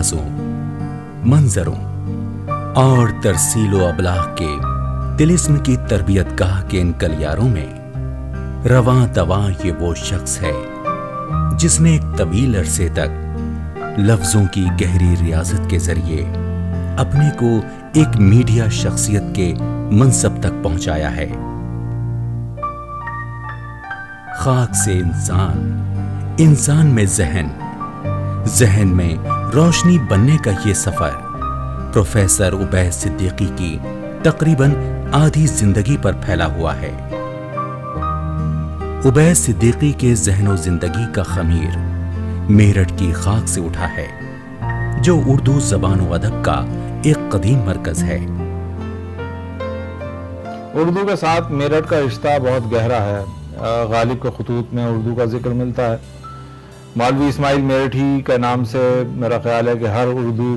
اندازوں، منظروں اور ترسیل و ابلاغ کے طلسم کی تربیت گاہ کے ان گلیاروں میں رواں دواں یہ وہ شخص ہے جس نے ایک طویل عرصے تک لفظوں کی گہری ریاضت کے ذریعے اپنے کو ایک میڈیا شخصیت کے منصب تک پہنچایا ہے۔ خاک سے انسان، انسان میں ذہن، ذہن میں روشنی بننے کا یہ سفر پروفیسر عبید صدیقی کی تقریباً آدھی زندگی پر پھیلا ہوا ہے۔ عبید صدیقی کے ذہن و زندگی کا خمیر میرٹھ کی خاک سے اٹھا ہے، جو اردو زبان و ادب کا ایک قدیم مرکز ہے۔ اردو کے ساتھ میرٹھ کا رشتہ بہت گہرا ہے۔ غالب کے خطوط میں اردو کا ذکر ملتا ہے۔ مولوی اسماعیل میرٹھی کے نام سے میرا خیال ہے کہ ہر اردو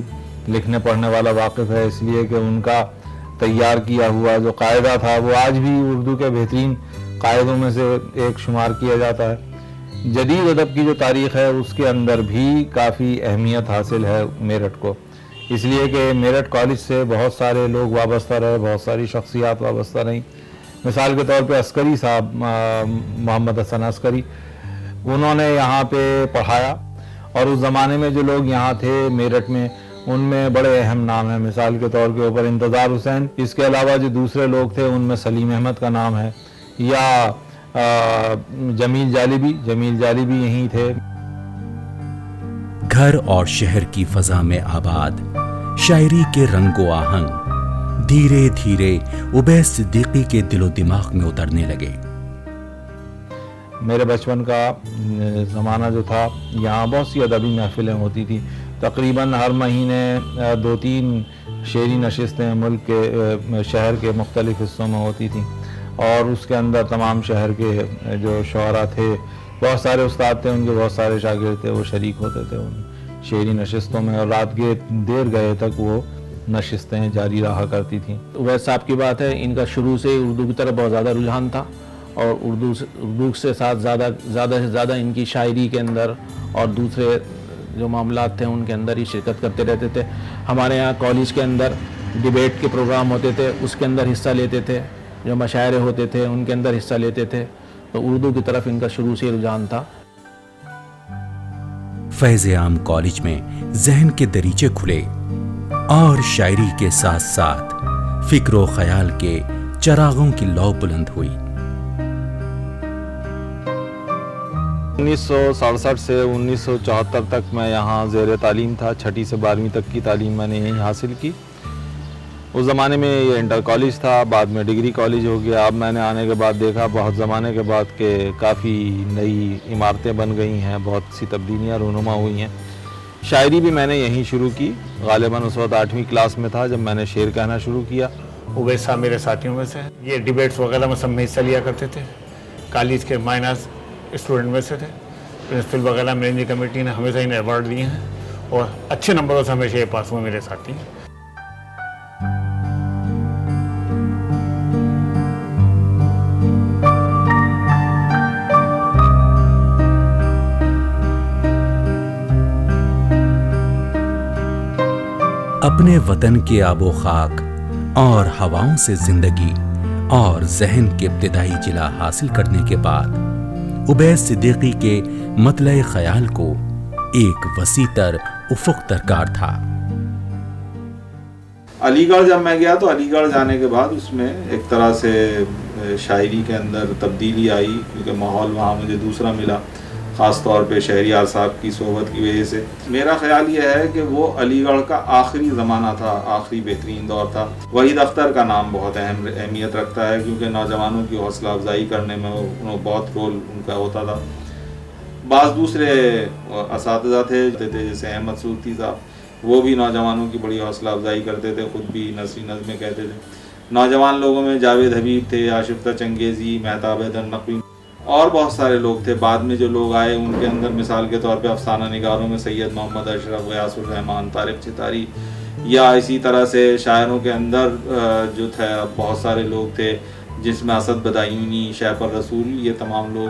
لکھنے پڑھنے والا واقف ہے، اس لیے کہ ان کا تیار کیا ہوا جو قاعدہ تھا وہ آج بھی اردو کے بہترین قاعدوں میں سے ایک شمار کیا جاتا ہے۔ جدید ادب کی جو تاریخ ہے اس کے اندر بھی کافی اہمیت حاصل ہے میرٹھ کو، اس لیے کہ میرٹھ کالج سے بہت سارے لوگ وابستہ رہے، بہت ساری شخصیات وابستہ رہیں۔ مثال کے طور پہ عسکری صاحب، محمد حسن عسکری، انہوں نے یہاں پہ پڑھایا، اور اس زمانے میں جو لوگ یہاں تھے میرٹھ میں ان میں بڑے اہم نام ہیں۔ مثال کے طور کے اوپر انتظار حسین، اس کے علاوہ جو دوسرے لوگ تھے ان میں سلیم احمد کا نام ہے، یا جمیل جالبی یہیں تھے۔ گھر اور شہر کی فضا میں آباد شاعری کے رنگ و آہنگ دھیرے دھیرے عبید صدیقی کے دل و دماغ میں اترنے لگے۔ میرے بچپن کا زمانہ جو تھا، یہاں بہت سی ادبی محفلیں ہوتی تھی، تقریباً ہر مہینے 2-3 شعری نشستیں ملک کے شہر کے مختلف حصوں میں ہوتی تھیں، اور اس کے اندر تمام شہر کے جو شعراء تھے، بہت سارے استاد تھے، ان کے بہت سارے شاگرد تھے، وہ شریک ہوتے تھے ان شعری نشستوں میں، اور رات کے دیر گئے تک وہ نشستیں جاری رہا کرتی تھیں۔ عبید صاحب کی بات ہے، ان کا شروع سے اردو کی طرف بہت زیادہ رجحان تھا، اور اردو سے ساتھ زیادہ سے زیادہ ان کی شاعری کے اندر اور دوسرے جو معاملات تھے ان کے اندر ہی شرکت کرتے رہتے تھے۔ ہمارے یہاں کالج کے اندر ڈیبیٹ کے پروگرام ہوتے تھے، اس کے اندر حصہ لیتے تھے، جو مشاعرے ہوتے تھے ان کے اندر حصہ لیتے تھے، تو اردو کی طرف ان کا شروع سے رجحان تھا۔ فیض عام کالج میں ذہن کے دریچے کھلے، اور شاعری کے ساتھ ساتھ فکر و خیال کے چراغوں کی لو بلند ہوئی۔ 1967 سے 1974 تک میں یہاں زیر تعلیم تھا، 6 سے 12ویں تک کی تعلیم میں نے یہیں حاصل کی۔ اس زمانے میں یہ انٹر کالج تھا، بعد میں ڈگری کالج ہو گیا۔ اب میں نے آنے کے بعد دیکھا بہت زمانے کے بعد کہ کافی نئی عمارتیں بن گئی ہیں، بہت سی تبدیلیاں رونما ہوئی ہیں۔ شاعری بھی میں نے یہیں شروع کی، غالباً اس وقت 8ویں کلاس میں تھا جب میں نے شعر کہنا شروع کیا۔ عبید صاحب میرے ساتھیوں میں سے، یہ ڈیبیٹس وغیرہ میں سب میں حصہ لیا کرتے تھے، کالج کے مائنرز اسٹوڈنٹ میں سے تھے۔ پرنسپل وغیرہ مینیجنگ کمیٹی نے ہمیشہ انہیں ایوارڈ دیے ہیں، اور اچھے نمبروں سے ہمیشہ یہ پاس ہوئے میرے ساتھی۔ اپنے وطن کے آب و خاک اور ہواؤں سے زندگی اور ذہن کے ابتدائی جلا حاصل کرنے کے بعد عبید صدیقی کے مطلع خیال کو ایک وسیع تر افق درکار تھا۔ علی گڑھ جب میں گیا تو علی گڑھ جانے کے بعد اس میں ایک طرح سے شاعری کے اندر تبدیلی آئی، کیونکہ ماحول وہاں مجھے دوسرا ملا، خاص طور پہ شہریار صاحب کی صحبت کی وجہ سے۔ میرا خیال یہ ہے کہ وہ علی گڑھ کا آخری زمانہ تھا، آخری بہترین دور تھا۔ وحید اختر کا نام بہت اہمیت رکھتا ہے، کیونکہ نوجوانوں کی حوصلہ افزائی کرنے میں بہت رول ان کا ہوتا تھا۔ بعض دوسرے اساتذہ تھے جیسے احمد سورتی صاحب، وہ بھی نوجوانوں کی بڑی حوصلہ افزائی کرتے تھے، خود بھی نثری نظمیں کہتے تھے۔ نوجوان لوگوں میں جاوید حبیب تھے، آشفتہ چنگیزی، مہتاب حیدر نقوی، اور بہت سارے لوگ تھے۔ بعد میں جو لوگ آئے ان کے اندر مثال کے طور پہ افسانہ نگاروں میں سید محمد اشرف، غیاث الرحمان، طارق چتاری، یا اسی طرح سے شاعروں کے اندر جو تھے بہت سارے لوگ تھے، جس میں اسد بدایونی، شیف الرسول، یہ تمام لوگ۔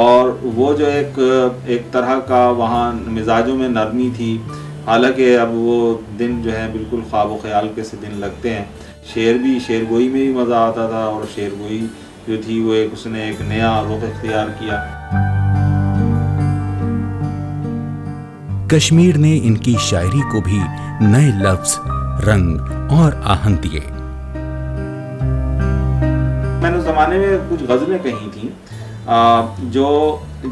اور وہ جو ایک طرح کا وہاں مزاجوں میں نرمی تھی، حالانکہ اب وہ دن جو ہیں بالکل خواب و خیال کے سے دن لگتے ہیں۔ شعر گوئی میں بھی مزہ آتا تھا، اور شعر گوئی جو تھی وہ اس نے ایک نیا رخ اختیار کیا۔ کشمیر نے ان کی شاعری کو بھی نئے لفظ، رنگ اور آہنگ دیے۔ میں نے اس زمانے میں کچھ غزلیں کہی تھیں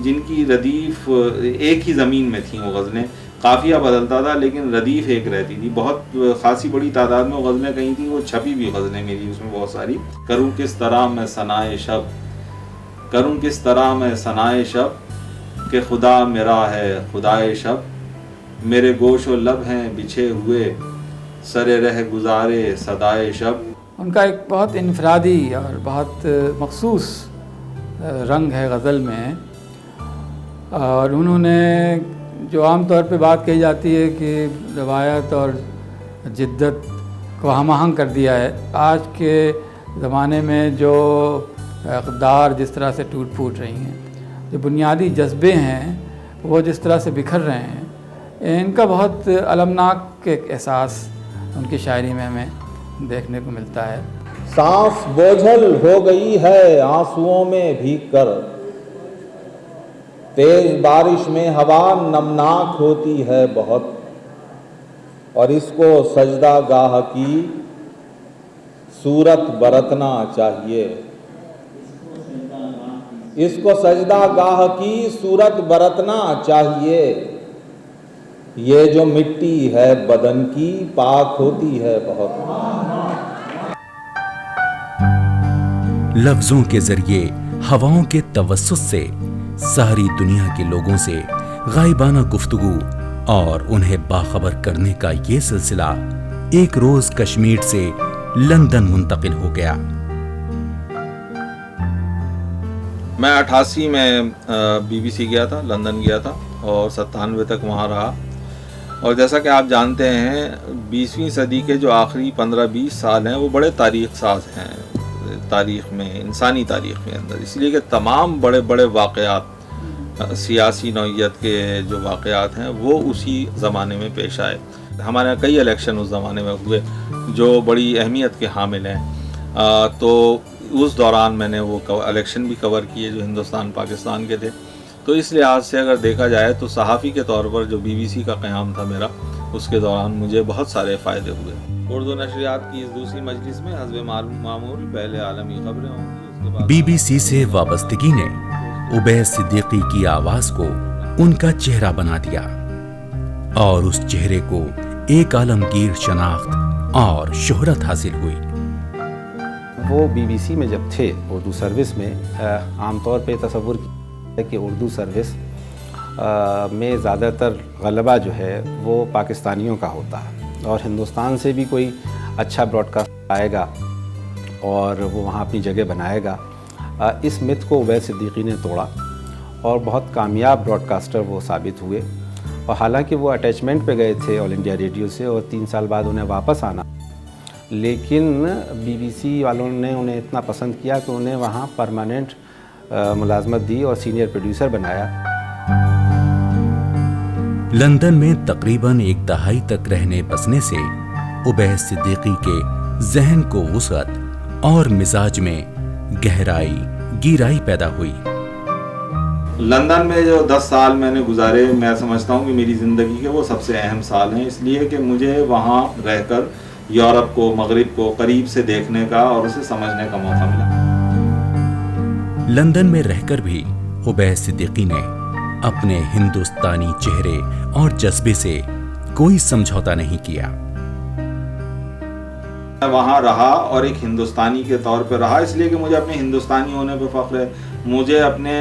جن کی ردیف ایک ہی زمین میں تھیں، وہ غزلیں قافیہ بدلتا تھا لیکن ردیف ایک رہتی تھی۔ بہت خاصی بڑی تعداد میں وہ غزلیں کہی تھیں، وہ چھپی بھی غزلیں میری اس میں بہت ساری۔ کروں کس طرح میں ثنائے شب، کروں کس طرح میں ثنائے شب، کہ خدا میرا ہے خدائے شب، میرے گوش و لب ہیں بچھے ہوئے، سر رہ گزارے صدائے شب۔ ان کا ایک بہت انفرادی اور بہت مخصوص رنگ ہے غزل میں، اور انہوں نے جو عام طور پہ بات کہی جاتی ہے کہ روایت اور جدت کو ہم آہنگ کر دیا ہے۔ آج کے زمانے میں جو اقدار جس طرح سے ٹوٹ پھوٹ رہی ہیں، جو بنیادی جذبے ہیں وہ جس طرح سے بکھر رہے ہیں، ان کا بہت المناک ایک احساس ان کی شاعری میں ہمیں دیکھنے کو ملتا ہے۔ سانس بوجھل ہو گئی ہے آنسوؤں میں بھیگ کر، تیز بارش میں ہوا نمناک ہوتی ہے بہت، اور اس کو سجدہ گاہ کی صورت برتنا چاہیے، اس کو سجدہ گاہ کی صورت برتنا چاہیے، یہ جو مٹی ہے بدن کی پاک ہوتی ہے بہت۔ لفظوں کے ذریعے ہواؤں کے توسط سے ساری دنیا کے لوگوں سے غائبانہ گفتگو اور انہیں باخبر کرنے کا یہ سلسلہ ایک روز کشمیر سے لندن منتقل ہو گیا۔ میں 88 میں BBC گیا تھا، لندن گیا تھا، اور 97 تک وہاں رہا۔ اور جیسا کہ آپ جانتے ہیں 20ویں صدی کے جو آخری 15-20 سال ہیں وہ بڑے تاریخ ساز ہیں تاریخ میں، انسانی تاریخ میں اندر، اس لیے کہ تمام بڑے بڑے واقعات، سیاسی نوعیت کے جو واقعات ہیں وہ اسی زمانے میں پیش آئے۔ ہمارے یہاں کئی الیکشن اس زمانے میں ہوئے جو بڑی اہمیت کے حامل ہیں، تو اس دوران میں نے وہ الیکشن بھی کور کیے جو ہندوستان پاکستان کے تھے۔ تو اس لحاظ سے اگر دیکھا جائے تو صحافی کے طور پر جو BBC کا قیام تھا میرا، اس کے دوران مجھے بہت سارے فائدے ہوئے۔ اردو نشریات کی اس دوسری مجلس میں حسب معمول پہلے عالمی خبریں ہوں گی، اس کے بعد BBC سے وابستگی نے عبید صدیقی کی آواز کو ان کا چہرہ بنا دیا، اور اس چہرے کو ایک عالمگیر شناخت اور شہرت حاصل ہوئی۔ وہ BBC میں جب تھے اردو سروس میں، عام طور پہ تصور ہے کہ اردو سروس میں زیادہ تر غلبہ جو ہے وہ پاکستانیوں کا ہوتا ہے، اور ہندوستان سے بھی کوئی اچھا براڈ کاسٹ آئے گا اور وہ وہاں اپنی جگہ بنائے گا۔ اس مت کو عبید صدیقی نے توڑا، اور بہت کامیاب براڈ کاسٹر وہ ثابت ہوئے۔ اور حالانکہ وہ اٹیچمنٹ پہ گئے تھے آل انڈیا ریڈیو سے، اور 3 سال بعد انہیں واپس آنا، لیکن BBC والوں نے انہیں اتنا پسند کیا کہ انہیں وہاں پرماننٹ ملازمت دی اور سینئر پروڈیوسر بنایا۔ لندن میں تقریباً 1 دہائی تک رہنے بسنے سے عبید صدیقی کے ذہن کو وسعت اور مزاج میں گہرائی گیرائی پیدا ہوئی۔ لندن میں جو 10 سال میں نے گزارے، میں سمجھتا ہوں کہ میری زندگی کے وہ سب سے اہم سال ہیں، اس لیے کہ مجھے وہاں رہ کر یورپ کو، مغرب کو قریب سے دیکھنے کا اور اسے سمجھنے کا موقع ملا۔ لندن میں رہ کر بھی عبید صدیقی نے اپنے ہندوستانی چہرے اور جذبے سے کوئی سمجھوتا نہیں کیا۔ میں وہاں رہا اور ایک ہندوستانی کے طور پہ رہا، اس لیے کہ مجھے اپنے ہندوستانی ہونے پہ فخر ہے، مجھے اپنے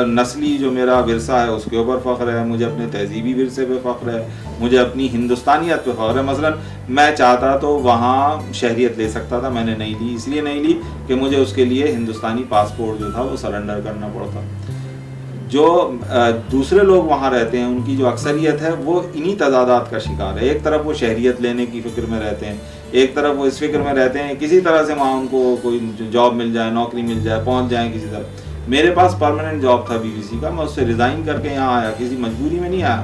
نسلی جو میرا ورثہ ہے اس کے اوپر فخر ہے، مجھے اپنے تہذیبی ورثے پہ فخر ہے، مجھے اپنی ہندوستانیت پہ فخر ہے۔ مثلا میں چاہتا تو وہاں شہریت لے سکتا تھا، میں نے نہیں لی، اس لیے نہیں لی کہ مجھے اس کے لیے ہندوستانی پاسپورٹ جو تھا وہ سرنڈر کرنا پڑتا۔ جو دوسرے لوگ وہاں رہتے ہیں ان کی جو اکثریت ہے وہ انہی تضادات کا شکار ہے۔ ایک طرف وہ شہریت لینے کی فکر میں رہتے ہیں، ایک طرف وہ اس فکر میں رہتے ہیں کسی طرح سے وہاں ان کو کوئی جاب مل جائے، نوکری مل جائے، پہنچ جائیں کسی طرح۔ میرے پاس پرماننٹ جاب تھا BBC کا, میں اس سے ریزائن کر کے یہاں آیا, کسی مجبوری میں نہیں آیا,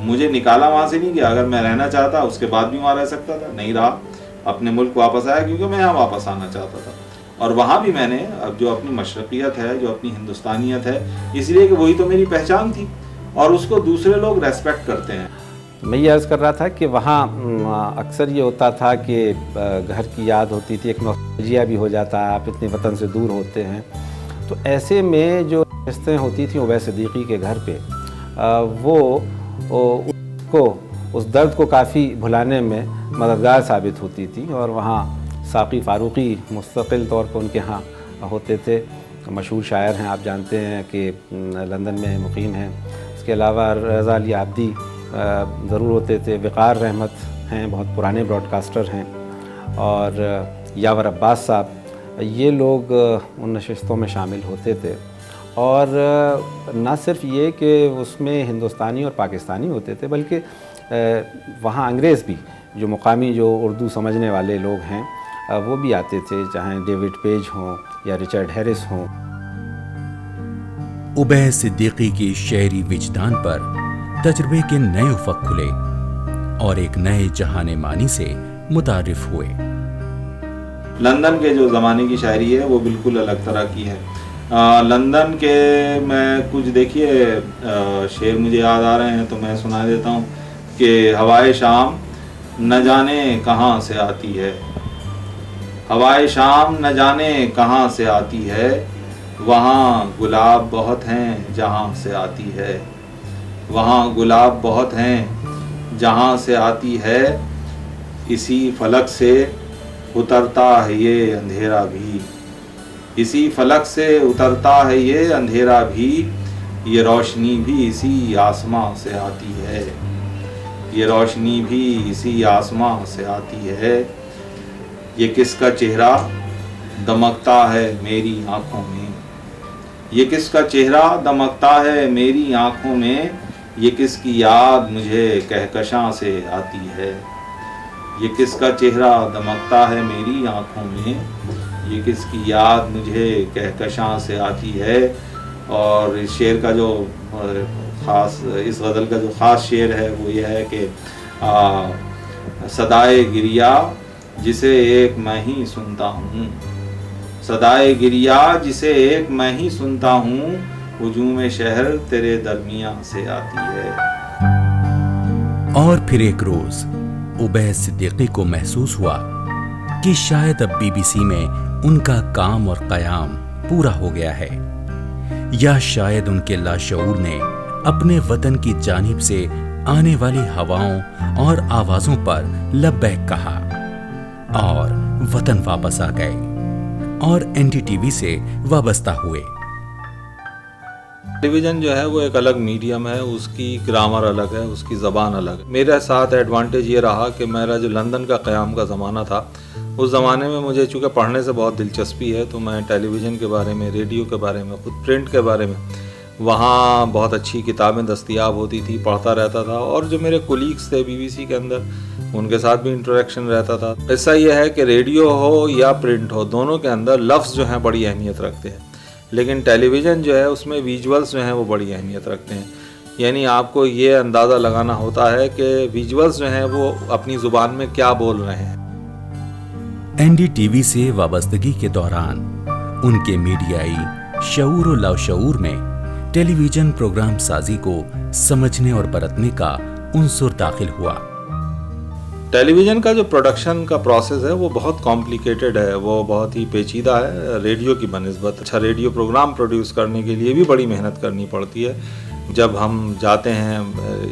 مجھے نکالا وہاں سے نہیں گیا. اگر میں رہنا چاہتا اس کے بعد بھی وہاں رہ سکتا تھا, نہیں رہا, اپنے ملک واپس آیا کیونکہ میں یہاں واپس آنا چاہتا تھا. اور وہاں بھی میں نے اب جو اپنی مشرقیت ہے, جو اپنی ہندوستانیت ہے, اس لیے کہ وہی تو میری پہچان تھی اور اس کو دوسرے لوگ ریسپیکٹ کرتے ہیں. میں یہ عرض کر رہا تھا کہ وہاں اکثر یہ ہوتا تھا کہ گھر کی یاد ہوتی تھی, ایک نوسٹالجیا بھی ہو جاتا ہے, آپ اتنے وطن سے دور ہوتے ہیں. تو ایسے میں جو نشستیں ہوتی تھیں اویس صدیقی کے گھر پہ, وہ اس درد کو کافی بھلانے میں مددگار ثابت ہوتی تھی. اور وہاں ساقی فاروقی مستقل طور پر ان کے ہاں ہوتے تھے, مشہور شاعر ہیں, آپ جانتے ہیں کہ لندن میں مقیم ہیں. اس کے علاوہ رضا علی عابدی ضرور ہوتے تھے, وقار رحمت ہیں, بہت پرانے براڈ کاسٹر ہیں, اور یاور عباس صاحب, یہ لوگ ان نشستوں میں شامل ہوتے تھے. اور نہ صرف یہ کہ اس میں ہندوستانی اور پاکستانی ہوتے تھے, بلکہ وہاں انگریز بھی, جو مقامی جو اردو سمجھنے والے لوگ ہیں, وہ بھی آتے تھے, چاہے ڈیوڈ پیج ہوں یا رچرڈ ہیرس ہوں. اویس صدیقی کی شعری وجدان پر تجربے کے نئے افق کھلے اور ایک نئے جہان معنی سے متعارف ہوئے. لندن کے جو زمانے کی شاعری ہے وہ بالکل الگ طرح کی ہے. لندن کے میں کچھ دیکھیے شعر مجھے یاد آ رہے ہیں تو میں سنا دیتا ہوں کہ ہوائے شام نہ جانے کہاں سے آتی ہے, ہوائے شام نہ جانے کہاں سے آتی ہے, وہاں گلاب بہت ہیں جہاں سے آتی ہے, وہاں گلاب بہت ہیں جہاں سے آتی ہے, اسی فلک سے اترتا ہے یہ اندھیرا بھی, اسی فلک سے اترتا ہے یہ اندھیرا بھی, یہ روشنی بھی اسی آسماں سے آتی ہے, یہ روشنی بھی اسی آسماں سے آتی ہے, یہ کس کا چہرہ دمکتا ہے میری آنکھوں میں, یہ کس کا چہرہ دمکتا ہے میری آنکھوں میں, یہ کس کی یاد مجھے کہکشاں سے آتی ہے, یہ کس کا چہرہ دمکتا ہے میری آنکھوں میں, یہ کس کی یاد مجھے کہکشاں سے آتی ہے. اور اس شعر کا جو خاص, اس غزل کا جو خاص شعر ہے وہ یہ ہے کہ صدائے گریا جسے ایک میں ہی سنتا ہوں, صدائے گریا جسے ایک میں ہی سنتا ہوں, ہجوم شہر تیرے درمیان سے آتی ہے. اور پھر ایک روز اویس صدیقی کو محسوس ہوا کہ شاید اب BBC میں ان کا کام اور قیام پورا ہو گیا ہے, یا شاید ان کے لاشعور نے اپنے وطن کی جانب سے آنے والی ہواؤں اور آوازوں پر لبیک کہا اور وطن واپس آ گئے اور NDTV سے وابستہ ہوئے. ٹیلی ویژن جو ہے وہ ایک الگ میڈیم ہے, اس کی گرامر الگ ہے, اس کی زبان الگ ہے. میرے ساتھ ایڈوانٹیج یہ رہا کہ میرا جو لندن کا قیام کا زمانہ تھا, اس زمانے میں مجھے چونکہ پڑھنے سے بہت دلچسپی ہے تو میں ٹیلی ویژن کے بارے میں, ریڈیو کے بارے میں, خود پرنٹ کے بارے میں, وہاں بہت اچھی کتابیں دستیاب ہوتی تھی, پڑھتا رہتا تھا. اور جو میرے کولیگس تھے BBC کے اندر, ان کے ساتھ بھی انٹریکشن رہتا تھا. ایسا یہ ہے کہ ریڈیو ہو یا پرنٹ ہو, دونوں کے اندر لفظ جو ہیں بڑی اہمیت رکھتے ہیں, لیکن ٹیلی ویژن جو ہے اس میں ویژولز جو ہیں وہ بڑی اہمیت رکھتے ہیں. یعنی آپ کو یہ اندازہ لگانا ہوتا ہے کہ ویژولز جو ہیں وہ اپنی زبان میں کیا بول رہے ہیں. NDTV سے وابستگی کے دوران ان کے میڈیائی شعور و لاشعور میں ٹیلی ویژن پروگرام سازی کو سمجھنے اور برتنے کا عنصر داخل ہوا. ٹیلی ویژن کا جو پروڈکشن کا پروسیس ہے وہ بہت کمپلیکیٹڈ ہے, وہ بہت ہی پیچیدہ ہے ریڈیو کی بنسبت. اچھا ریڈیو پروگرام پروڈیوس کرنے کے لیے بھی بڑی محنت کرنی پڑتی ہے. جب ہم جاتے ہیں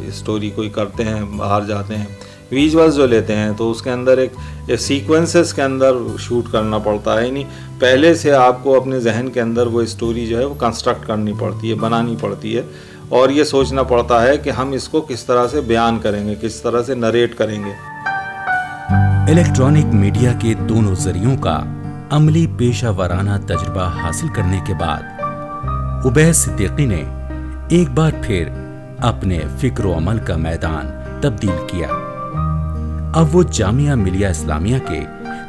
اسٹوری کوئی کرتے ہیں, باہر جاتے ہیں, ویژولز جو لیتے ہیں تو اس کے اندر ایک سیکوینسز کے اندر شوٹ کرنا پڑتا ہے. یعنی پہلے سے آپ کو اپنے ذہن کے اندر وہ اسٹوری جو ہے وہ کنسٹرکٹ کرنی پڑتی ہے, بنانی پڑتی ہے, اور یہ سوچنا پڑتا ہے کہ ہم اس کو کس طرح سے بیان کریں گے, کس طرح سے نریٹ کریں گے. الیکٹرانک میڈیا کے دونوں ذریعوں کا عملی پیشہ ورانہ تجربہ حاصل کرنے کے بعد اویس صدیقی نے ایک بار پھر اپنے فکر و عمل کا میدان تبدیل کیا. اب وہ جامعہ ملیہ اسلامیہ کے